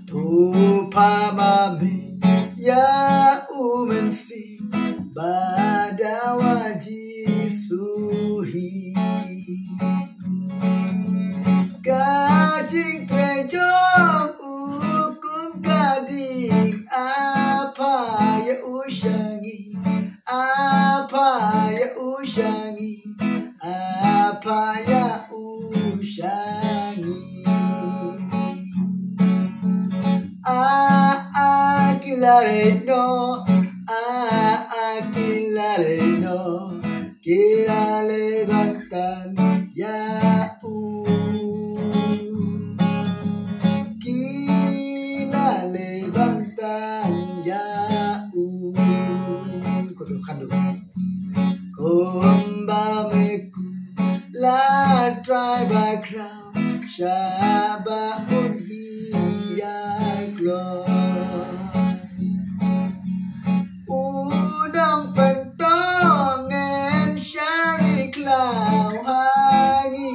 Tupamame ya umensi pada wajib suhi kajing trejong hukum kading apa ya usyangi apa ya usyangi apa ya usyangi Akilareno, akilareno, kita levantan ya kita levantan ya Kumbameku la driver crown Shaba unhiya glow Udang pentongan syari klau Hangi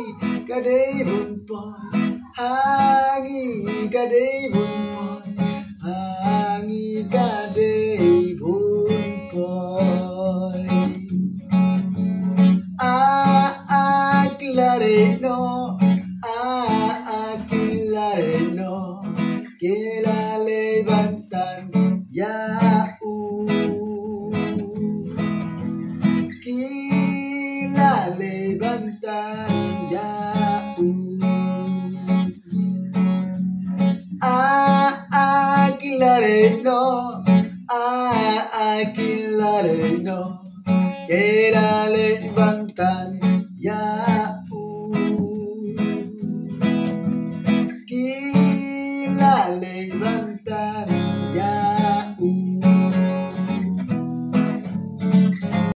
kadai bumpon Hangi kadai bumpon Hangi kadai bumpon Akilareno Akilareno Kita levantan ya Kita levantan ya Akilareno Akilareno Kita levantan ya Kita levantan ya